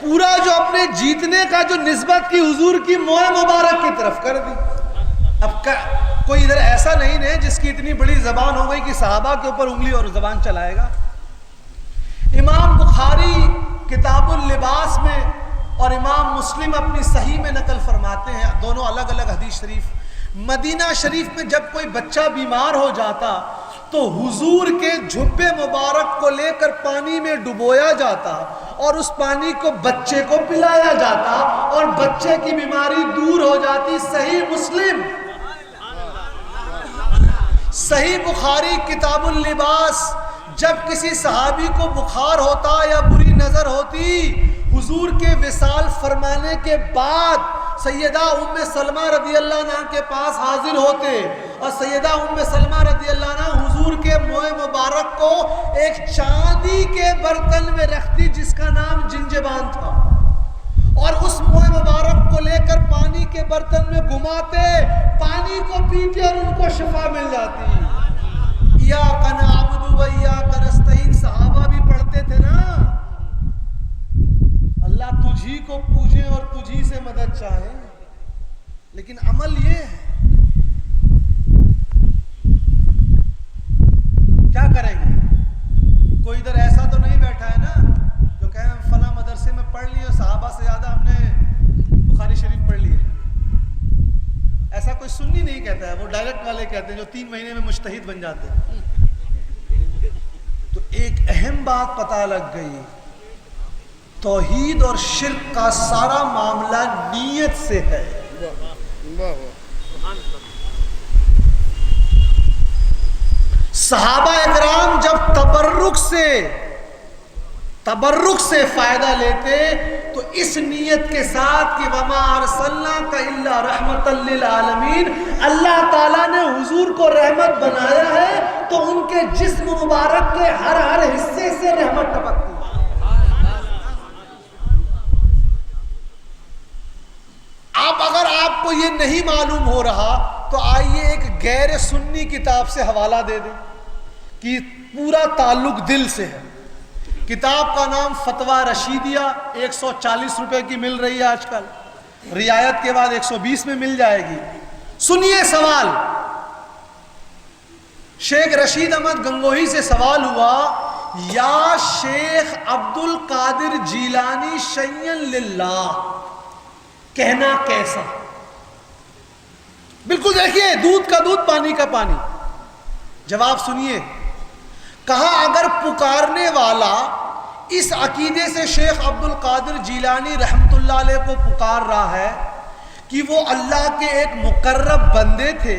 پورا جو اپنے جیتنے کا جو نسبت کی حضور کی موئے مبارک کی طرف کر دی. اب کوئی ادھر ایسا نہیں ہے جس کی اتنی بڑی زبان ہو گئی کہ صحابہ کے اوپر انگلی اور زبان چلائے گا. امام بخاری کتاب اللباس میں اور امام مسلم اپنی صحیح میں نقل فرماتے ہیں, دونوں الگ الگ حدیث شریف, مدینہ شریف میں جب کوئی بچہ بیمار ہو جاتا تو حضور کے جھبے مبارک کو لے کر پانی میں ڈبویا جاتا اور اس پانی کو بچے کو پلایا جاتا اور بچے کی بیماری دور ہو جاتی. صحیح مسلم, صحیح بخاری کتاب اللباس. جب کسی صحابی کو بخار ہوتا یا بری نظر ہوتی, حضور کے وصال فرمانے کے بعد سیدہ ام سلمہ رضی اللہ عنہ کے پاس حاضر ہوتے اور سیدہ ام سلمہ رضی اللہ عنہ حضور کے موئے مبارک کو ایک چاندی کے برتن میں رکھتی جس کا نام جنجبان تھا, اور اس موئے مبارک کو لے کر پانی کے برتن میں گھماتے, پانی کو پیتے اور ان کو شفا مل جاتی. ایاک نعبد و ایاک نستعین صحابہ بھی پڑھتے تھے نا, اللہ تجھی کو پوجے اور تجھی سے مدد چاہے, لیکن عمل یہ ہے. کیا کریں گے؟ کوئی ادھر ایسا تو نہیں بیٹھا ہے نا جو کہے ہم فلاں مدرسے میں پڑھ لیے, صحابہ سے زیادہ ہم نے بخاری شریف پڑھ لیے. ایسا کوئی سنی نہیں کہتا ہے, وہ ڈائریکٹ والے کہتے ہیں جو 3 مہینے میں مجتہد بن جاتے ہیں. تو ایک اہم بات پتہ لگ گئی, توحید اور شرک کا سارا معاملہ نیت سے ہے. صحابہ اکرام جب تبرک سے فائدہ لیتے تو اس نیت کے ساتھ کہ وما ارسلناک الا رحمتا للعالمین, اللہ تعالیٰ نے حضور کو رحمت بنایا ہے تو ان کے جسم مبارک کے ہر حصے سے رحمت ٹپکتی. اب اگر آپ کو یہ نہیں معلوم ہو رہا تو آئیے ایک غیر سنی کتاب سے حوالہ دے دیں کہ پورا تعلق دل سے ہے. کتاب کا نام فتویٰ رشیدیہ, 140 روپے کی مل رہی ہے آج کل, رعایت کے بعد 120 میں مل جائے گی. سنیے سوال. شیخ رشید احمد گنگوہی سے سوال ہوا, یا شیخ عبد القادر جیلانی شیئن للہ, کہنا کیسا؟ بالکل دیکھیے, دودھ کا دودھ پانی کا پانی. جواب سنیے. کہا اگر پکارنے والا اس عقیدے سے شیخ عبد القادر جیلانی رحمت اللہ علیہ کو پکار رہا ہے کہ وہ اللہ کے ایک مقرب بندے تھے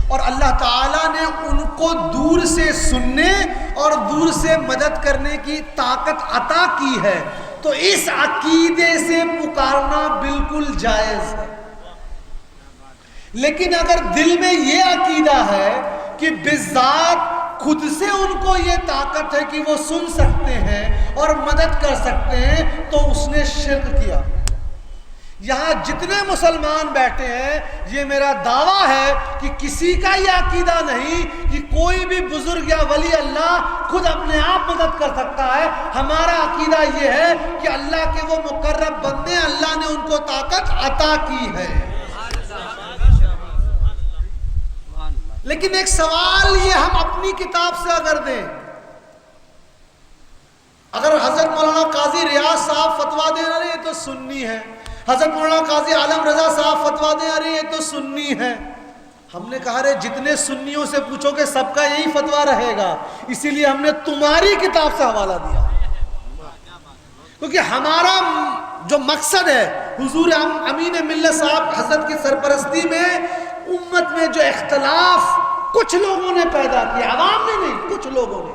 اور اللہ تعالیٰ نے ان کو دور سے سننے اور دور سے مدد کرنے کی طاقت عطا کی ہے, تو اس عقیدے سے پکارنا بالکل جائز ہے. لیکن اگر دل میں یہ عقیدہ ہے کہ بذات خود سے ان کو یہ طاقت ہے کہ وہ سن سکتے ہیں اور مدد کر سکتے ہیں, تو اس نے شرک کیا. یہاں جتنے مسلمان بیٹھے ہیں یہ میرا دعویٰ ہے کہ کسی کا یہ عقیدہ نہیں کہ کوئی بھی بزرگ یا ولی اللہ خود اپنے آپ مدد کر سکتا ہے. ہمارا عقیدہ یہ ہے کہ اللہ کے وہ مقرب بندے, اللہ نے ان کو طاقت عطا کی ہے. لیکن ایک سوال یہ ہم اپنی کتاب سے اگر دیں, اگر حضرت مولانا قاضی ریاض صاحب فتویٰ دے رہے ہیں تو سنی ہے, حضرت مولانا قاضی عالم رضا صاحب فتویٰ دے رہے ہیں تو سنی ہے. ہم نے کہا رہے جتنے سنیوں سے پوچھو گے سب کا یہی فتویٰ رہے گا, اسی لیے ہم نے تمہاری کتاب سے حوالہ دیا, کیونکہ ہمارا جو مقصد ہے حضور امین ملت صاحب حضرت کی سرپرستی میں امت میں جو اختلاف کچھ لوگوں نے پیدا کیا, عوام نے نہیں, کچھ لوگوں نے,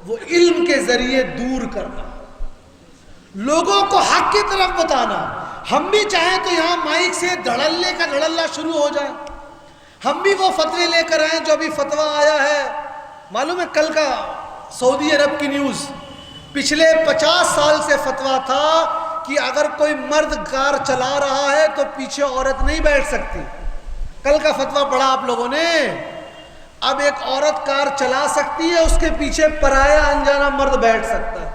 وہ علم کے ذریعے دور کرنا, لوگوں کو حق کی طرف بتانا. ہم بھی چاہیں تو یہاں مائک سے دھڑلے کا دھڑلہ شروع ہو جائے, ہم بھی وہ فتوے لے کر آئیں جو ابھی فتویٰ آیا ہے. معلوم ہے کل کا سعودی عرب کی نیوز, پچھلے 50 سال سے فتویٰ تھا کہ اگر کوئی مرد کار چلا رہا ہے تو پیچھے عورت نہیں بیٹھ سکتی. کل کا فتویٰ پڑھا آپ لوگوں نے. اب ایک عورت کار چلا سکتی ہے, اس کے پیچھے پرایا انجانا مرد بیٹھ سکتا ہے.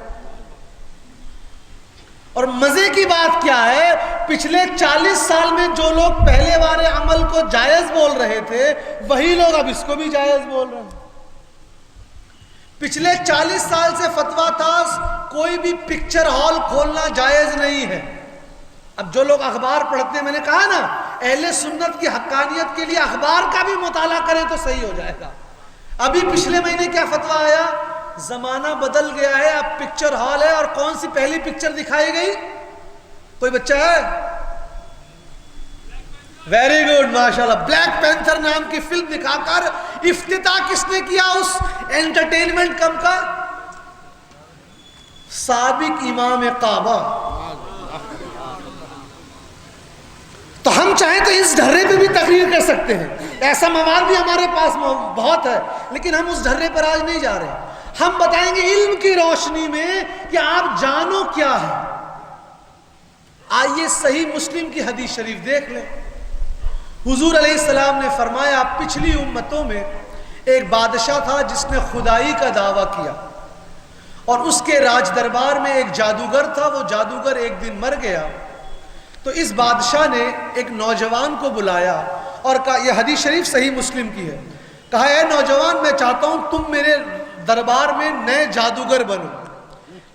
اور مزے کی بات کیا ہے، پچھلے 40 سال میں جو لوگ پہلے والے عمل کو جائز بول رہے تھے وہی لوگ اب اس کو بھی جائز بول رہے ہیں۔ پچھلے 40 سال سے فتویٰ تھا کوئی بھی پکچر ہال کھولنا جائز نہیں ہے۔ اب جو لوگ اخبار پڑھتے ہیں، میں نے کہا نا اہل سنت کی حقانیت کے لیے اخبار کا بھی مطالعہ کریں تو صحیح ہو جائے گا۔ ابھی پچھلے مہینے کیا فتویٰ آیا، زمانہ بدل گیا ہے، اب پکچر ہال ہے، اور کون سی پہلی پکچر دکھائی گئی؟ کوئی بچہ ہے؟ ویری گڈ، ماشاءاللہ، بلیک پینتھر نام کی فلم دکھا کر افتتاح کس نے کیا اس انٹرٹینمنٹ کم کا؟ سابق امام کعبہ۔ تو ہم چاہیں تو اس ڈھرے پہ بھی تقریر کر سکتے ہیں، ایسا مواد بھی ہمارے پاس بہت ہے، لیکن ہم اس ڈھرے پر آج نہیں جا رہے۔ ہم بتائیں گے علم کی روشنی میں کہ آپ جانو کیا ہے۔ آئیے صحیح مسلم کی حدیث شریف دیکھ لیں۔ حضور علیہ السلام نے فرمایا پچھلی امتوں میں ایک بادشاہ تھا جس نے خدائی کا دعویٰ کیا، اور اس کے راج دربار میں ایک جادوگر تھا، وہ جادوگر ایک دن مر گیا۔ تو اس بادشاہ نے ایک نوجوان کو بلایا اور کہا، یہ حدیث شریف صحیح مسلم کی ہے، کہا اے نوجوان میں چاہتا ہوں تم میرے دربار میں نئے جادوگر بنو،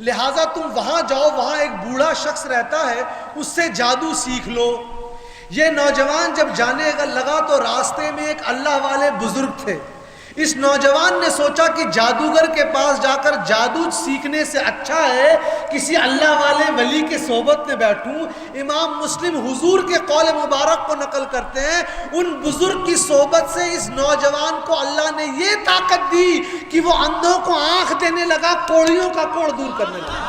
لہٰذا تم وہاں جاؤ، وہاں ایک بوڑھا شخص رہتا ہے، اس سے جادو سیکھ لو۔ یہ نوجوان جب جانے لگا تو راستے میں ایک اللہ والے بزرگ تھے۔ اس نوجوان نے سوچا کہ جادوگر کے پاس جا کر جادو سیکھنے سے اچھا ہے کسی اللہ والے ولی کے صحبت میں بیٹھوں۔ امام مسلم حضور کے قول مبارک کو نقل کرتے ہیں، ان بزرگ کی صحبت سے اس نوجوان کو اللہ نے یہ طاقت دی کہ وہ اندھوں کو آنکھ دینے لگا، کوڑیوں کا کوڑ دور کرنے لگا۔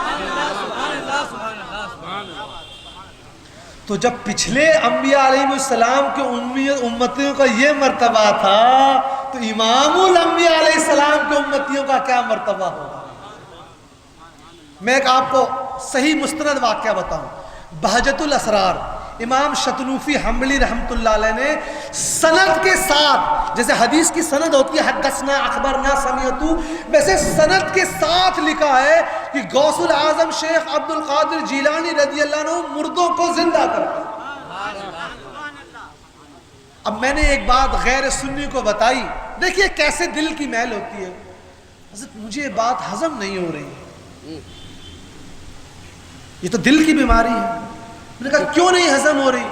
تو جب پچھلے انبیاء علیہ السلام کے امتیوں کا یہ مرتبہ تھا تو امام الانبیاء علیہ السلام کے امتیوں کا کیا مرتبہ ہوگا؟ میں ایک آپ کو صحیح مستند واقعہ بتاؤں۔ بہجت الاسرار، امام شتنوفی حنبلی رحمۃ اللہ علیہ نے سند کے ساتھ، جیسے حدیث کی سند ہوتی ہے حدثنا اخبرنا سمعتو، ویسے سند کے ساتھ لکھا ہے کہ غوث العظم شیخ عبد القادر جیلانی رضی اللہ عنہ مردوں کو زندہ کرتے۔ اب میں نے ایک بات غیر سنی کو بتائی، دیکھیے کیسے دل کی میل ہوتی ہے۔ حضرت مجھے یہ بات ہضم نہیں ہو رہی، یہ تو دل کی بیماری ہے۔ میں نے کہا کیوں نہیں ہضم ہو رہی؟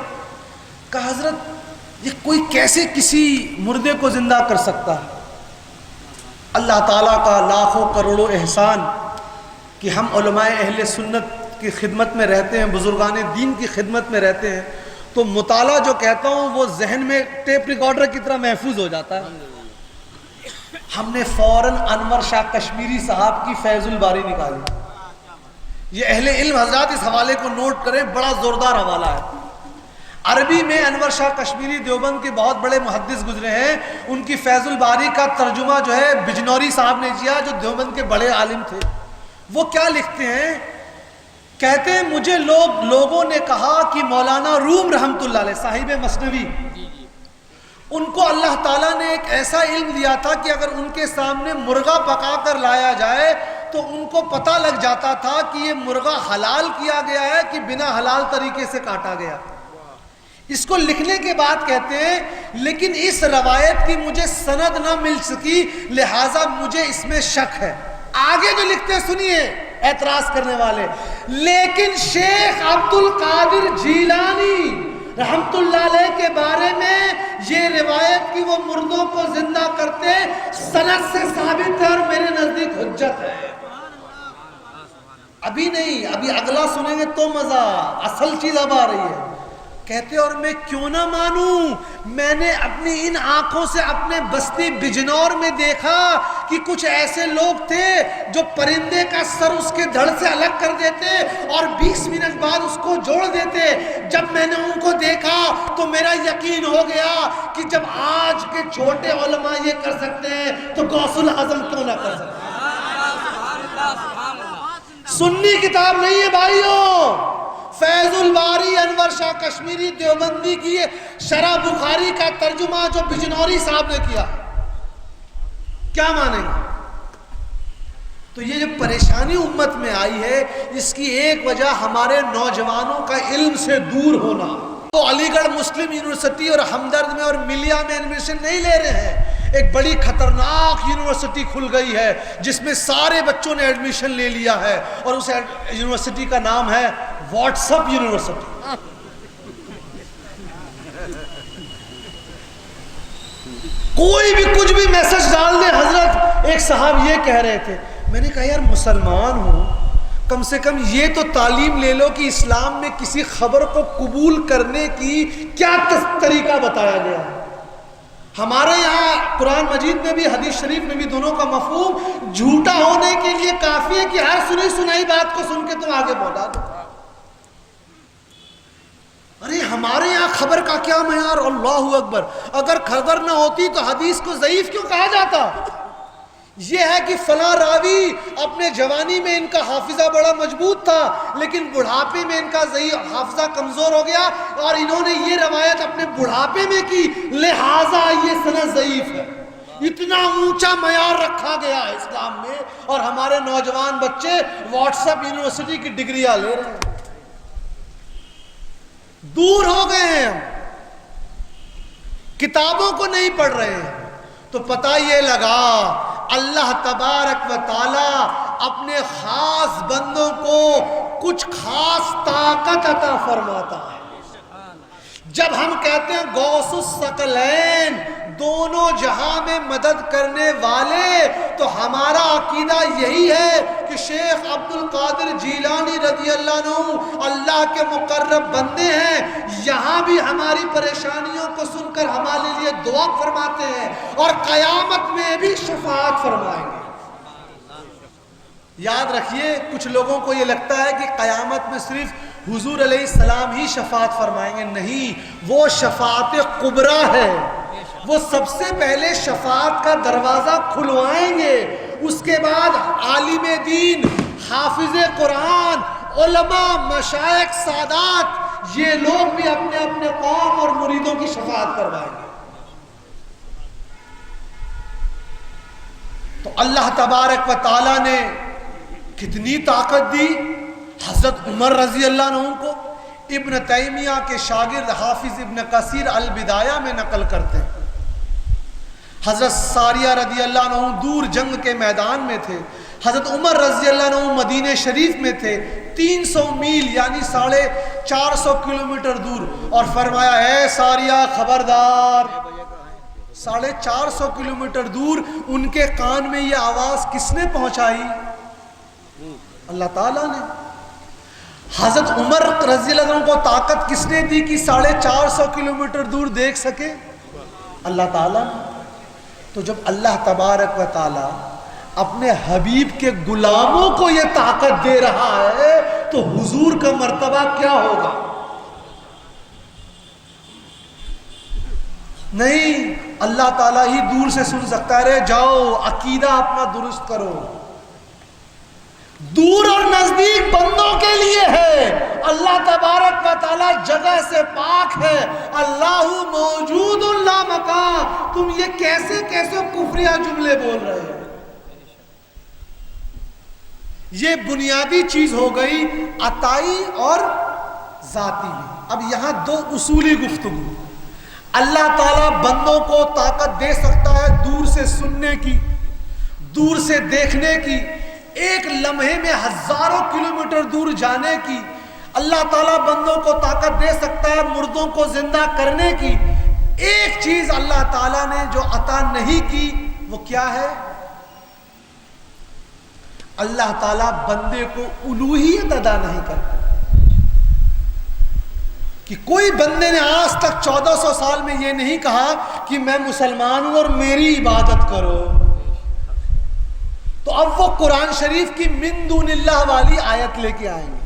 کہا حضرت یہ کوئی کیسے کسی مردے کو زندہ کر سکتا ہے؟ اللہ تعالیٰ کا لاکھوں کروڑوں احسان کہ ہم علماء اہل سنت کی خدمت میں رہتے ہیں، بزرگان دین کی خدمت میں رہتے ہیں، تو مطالعہ جو کہتا ہوں وہ ذہن میں ٹیپ ریکارڈر کی طرح محفوظ ہو جاتا ہے۔ ہم نے فوراً انور شاہ کشمیری صاحب کی فیض الباری نکالی۔ یہ اہل علم حضرات اس حوالے کو نوٹ کریں، بڑا زوردار حوالہ ہے۔ عربی میں انور شاہ کشمیری دیوبند کے بہت بڑے محدث گزرے ہیں، ان کی فیض الباری کا ترجمہ جو ہے بجنوری صاحب نے کیا، جو دیوبند کے بڑے عالم تھے۔ وہ کیا لکھتے ہیں؟ کہتے ہیں مجھے لوگوں نے کہا کہ مولانا روم رحمۃ اللہ علیہ صاحب مثنوی، ان کو اللہ تعالیٰ نے ایک ایسا علم دیا تھا کہ اگر ان کے سامنے مرغا پکا کر لایا جائے تو ان کو پتہ لگ جاتا تھا کہ یہ مرغا حلال کیا گیا ہے کہ بنا حلال طریقے سے کاٹا گیا۔ اس کو لکھنے کے بعد کہتے ہیں لیکن اس روایت کی مجھے سند نہ مل سکی، لہٰذا مجھے اس میں شک ہے۔ آگے جو لکھتے ہیں سنیے اعتراض کرنے والے، لیکن شیخ عبد القادر جیلانی رحمت اللہ علیہ کے بارے میں یہ روایت کہ وہ مردوں کو زندہ کرتے سند سے ثابت ہے اور میرے نزدیک حجت ہے۔ ابھی نہیں، ابھی اگلا سنیں گے تو مزہ، اصل چیز اب آ رہی ہے۔ کہتے اور میں کیوں نہ مانوں، میں نے اپنی ان آنکھوں سے اپنے بستی بجنور میں دیکھا کہ کچھ ایسے لوگ تھے جو پرندے کا سر اس کے دھڑ سے الگ کر دیتے اور 20 منٹ بعد اس کو جوڑ دیتے۔ جب میں نے ان کو دیکھا تو میرا یقین ہو گیا کہ جب آج کے چھوٹے علماء یہ کر سکتے ہیں تو غوث العظم کیوں نہ کر سکتے؟ سنی کتاب نہیں ہے بھائیوں، فیض الباری انور شاہ کشمیری دیوبندی کی شرح بخاری کا ترجمہ جو بجنوری صاحب نے کیا، کیا مانیں گے؟ تو یہ جو پریشانی امت میں آئی ہے، اس کی ایک وجہ ہمارے نوجوانوں کا علم سے دور ہونا. تو علی گڑھ مسلم یونیورسٹی اور ہمدرد میں اور ملیہ میں ایڈمیشن نہیں لے رہے ہیں. ایک بڑی خطرناک یونیورسٹی کھل گئی ہے جس میں سارے بچوں نے ایڈمیشن لے لیا ہے، اور اس یونیورسٹی کا نام ہے واٹس ایپ یونیورسٹی. کوئی بھی کچھ بھی میسج ڈال دے. حضرت ایک صاحب یہ کہہ رہے تھے، میں نے کہا یار مسلمان ہو، کم سے کم یہ تو تعلیم لے لو کہ اسلام میں کسی خبر کو قبول کرنے کی کیا طریقہ بتایا گیا ہے. ہمارے یہاں قرآن مجید میں بھی حدیث شریف میں بھی دونوں کا مفہوم جھوٹا ہونے کے لیے کافی ہے کہ ہر سنی سنائی بات کو سن کے تم آگے بولا دو. ارے ہمارے یہاں خبر کا کیا معیار، اللہ اکبر. اگر خبر نہ ہوتی تو حدیث کو ضعیف کیوں کہا جاتا؟ یہ ہے کہ فلاں راوی اپنے جوانی میں ان کا حافظہ بڑا مضبوط تھا، لیکن بڑھاپے میں ان کا حافظہ کمزور ہو گیا، اور انہوں نے یہ روایت اپنے بڑھاپے میں کی، لہٰذا یہ سند ضعیف ہے. اتنا اونچا معیار رکھا گیا ہے اسلام میں، اور ہمارے نوجوان بچے واٹس ایپ یونیورسٹی کی ڈگریاں لے رہے ہیں. دور ہو گئے ہیں ہم، کتابوں کو نہیں پڑھ رہے ہیں. تو پتہ یہ لگا اللہ تبارک و تعالی اپنے خاص بندوں کو کچھ خاص طاقت عطا فرماتا ہے. جب ہم کہتے ہیں غوث الثقلین، دونوں جہاں میں مدد کرنے والے، تو ہمارا عقیدہ یہی ہے کہ شیخ عبد القادر جیلانی رضی اللہ عنہ اللہ کے مقرب بندے ہیں. یہاں بھی ہماری پریشانیوں کو سن کر ہمارے لیے دعا فرماتے ہیں، اور قیامت میں بھی شفاعت فرمائیں گے. یاد رکھیے، کچھ لوگوں کو یہ لگتا ہے کہ قیامت میں صرف حضور علیہ السلام ہی شفاعت فرمائیں گے. نہیں، وہ شفاعت کبریٰ ہے. وہ سب سے پہلے شفاعت کا دروازہ کھلوائیں گے، اس کے بعد عالم دین، حافظ قرآن، علماء، مشائخ، سادات، یہ لوگ بھی اپنے اپنے قوم اور مریدوں کی شفاعت کروائیں گے. تو اللہ تبارک و تعالیٰ نے کتنی طاقت دی. حضرت عمر رضی اللہ عنہ کو ابن تیمیہ کے شاگرد حافظ ابن کثیر البدایہ میں نقل کرتے ہیں. حضرت ساریہ رضی اللہ عنہ دور جنگ کے میدان میں تھے. حضرت عمر رضی اللہ عنہ مدینہ شریف میں تھے، 300 میل یعنی 450 کلومیٹر دور، اور فرمایا اے ساریہ خبردار. 450 کلومیٹر دور ان کے کان میں یہ آواز کس نے پہنچائی؟ اللہ تعالیٰ نے. حضرت عمر رضی اللہ عنہ کو طاقت کس نے دی کہ 450 کلومیٹر دور دیکھ سکے؟ اللہ تعالیٰ نے. تو جب اللہ تبارک و تعالیٰ اپنے حبیب کے غلاموں کو یہ طاقت دے رہا ہے تو حضور کا مرتبہ کیا ہوگا؟ نہیں، اللہ تعالیٰ ہی دور سے سن سکتا ہے. جاؤ عقیدہ اپنا درست کرو. دور اور نزدیک بندوں کے لیے ہے. اللہ تبارک و تعالی جگہ سے پاک ہے. اللہ موجود لا مکان. تم یہ کیسے کفریہ جملے بول رہے ہیں؟ یہ بنیادی چیز ہو گئی عطائی اور ذاتی میں. اب یہاں دو اصولی گفتگو. اللہ تعالیٰ بندوں کو طاقت دے سکتا ہے دور سے سننے کی، دور سے دیکھنے کی، ایک لمحے میں ہزاروں کلومیٹر دور جانے کی. اللہ تعالیٰ بندوں کو طاقت دے سکتا ہے مردوں کو زندہ کرنے کی. ایک چیز اللہ تعالیٰ نے جو عطا نہیں کی وہ کیا ہے؟ اللہ تعالیٰ بندے کو الوہیت ادا نہیں کرتا. کہ کوئی بندے نے آج تک 1400 سال میں یہ نہیں کہا کہ میں مسلمان ہوں اور میری عبادت کرو. تو اب وہ قرآن شریف کی من دون اللہ والی آیت لے کے آئیں گے.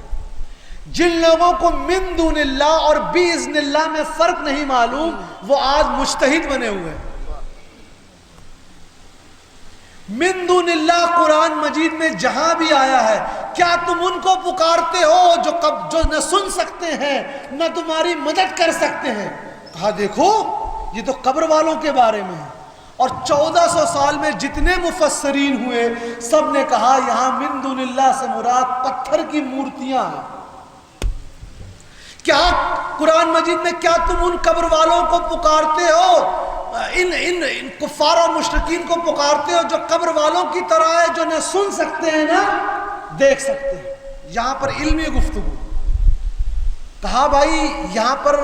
جن لوگوں کو من دون اللہ اور باذن اللہ میں فرق نہیں معلوم وہ آج مجتہد بنے ہوئے ہیں. من دون اللہ قرآن مجید میں جہاں بھی آیا ہے کیا تم ان کو پکارتے ہو جو نہ سن سکتے ہیں نہ تمہاری مدد کر سکتے ہیں؟ کہا دیکھو یہ تو قبر والوں کے بارے میں ہے. اور 1400 سال میں جتنے مفسرین ہوئے سب نے کہا یہاں من دون اللہ سے مراد پتھر کی مورتیاں ہیں. کیا قرآن مجید میں کیا تم ان قبر والوں کو پکارتے ہو، ان کفار اور مشرکین کو پکارتے ہو جو قبر والوں کی طرح ہے، جو نہ سن سکتے ہیں نہ دیکھ سکتے ہیں؟ یہاں پر علمی گفتگو. کہا بھائی یہاں پر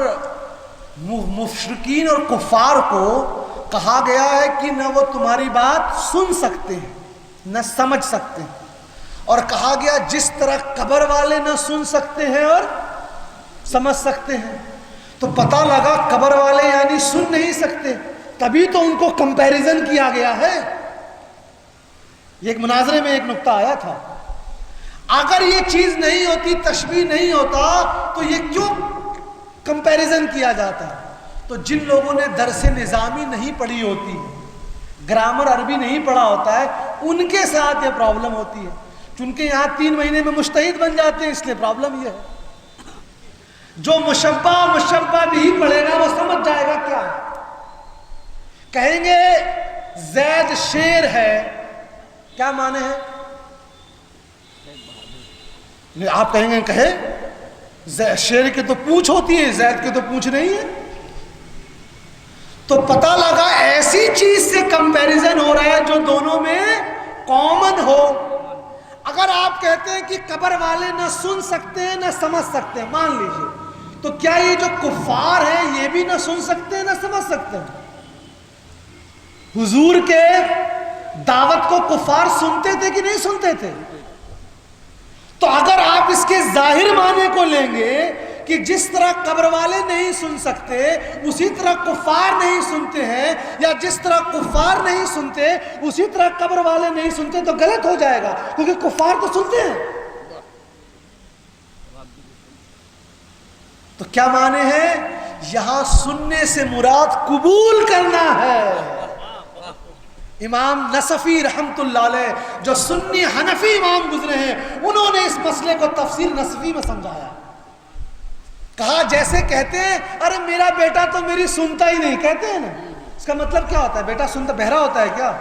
مشرکین اور کفار کو کہا گیا ہے کہ نہ وہ تمہاری بات سن سکتے ہیں نہ سمجھ سکتے ہیں، اور کہا گیا جس طرح قبر والے نہ سن سکتے ہیں اور سمجھ سکتے ہیں. تو پتہ لگا قبر والے یعنی سن نہیں سکتے، تبھی تو ان کو کمپیریزن کیا گیا ہے. یہ ایک مناظرے میں ایک نقطہ آیا تھا، اگر یہ چیز نہیں ہوتی، تشبیہ نہیں ہوتا، تو یہ کیوں کمپیریزن کیا جاتا؟ تو جن لوگوں نے درس نظامی نہیں پڑھی ہوتی، گرامر عربی نہیں پڑھا ہوتا ہے، ان کے ساتھ یہ پرابلم ہوتی ہے. چونکہ یہاں 3 مہینے میں مجتہد بن جاتے ہیں، اس لیے پرابلم یہ ہے. جو مشبہ بھی پڑھے گا وہ سمجھ جائے گا کیا ہے. کہیں گے زید شیر ہے، کیا معنی ہے؟ آپ کہیں گے شیر کے تو پونچھ ہوتی ہے، زید کے تو پونچھ نہیں ہے. تو پتہ لگا ایسی چیز سے کمپیریزن ہو رہا ہے جو دونوں میں کامن ہو. اگر آپ کہتے ہیں کہ قبر والے نہ سن سکتے ہیں نہ سمجھ سکتے ہیں، مان لیجئے، تو کیا یہ جو کفار ہیں یہ بھی نہ سن سکتے ہیں نہ سمجھ سکتے ہیں؟ حضور کے دعوت کو کفار سنتے تھے کہ نہیں سنتے تھے؟ تو اگر آپ اس کے ظاہر معنی کو لیں گے کہ جس طرح قبر والے نہیں سن سکتے اسی طرح کفار نہیں سنتے ہیں، یا جس طرح کفار نہیں سنتے اسی طرح قبر والے نہیں سنتے، تو غلط ہو جائے گا، کیونکہ کفار تو سنتے ہیں. تو کیا معنی ہے؟ یہاں سننے سے مراد قبول کرنا ہے. امام نصفی رحمت اللہ علیہ جو سنی حنفی امام گزرے ہیں، انہوں نے اس مسئلے کو تفسیر نصفی میں سمجھایا. کہا جیسے کہتے ہیں ارے میرا بیٹا تو میری سنتا ہی نہیں، کہتے ہیں نا، اس کا مطلب کیا ہوتا ہے؟ بیٹا سنتا بہرا ہوتا ہے کیا؟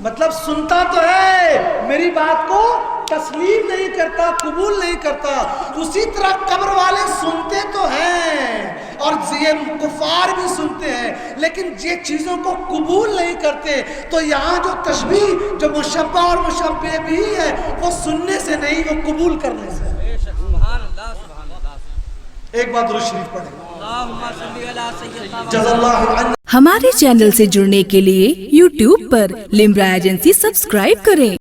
مطلب سنتا تو ہے، میری بات کو تسلیم نہیں کرتا، قبول نہیں کرتا. اسی طرح قبر والے سنتے تو ہیں اور یہ کفار بھی سنتے ہیں، لیکن یہ چیزوں کو قبول نہیں کرتے. تو یہاں جو تشبیہ، جو مشبہ اور مشبہ بھی ہے، وہ سننے سے نہیں، وہ قبول کرنے سے. ایک بات درود شریف پڑھیں. جزا اللہ عنہ. ہمارے چینل سے جڑنے کے لیے YouTube پر لمرا ایجنسی سبسکرائب کریں.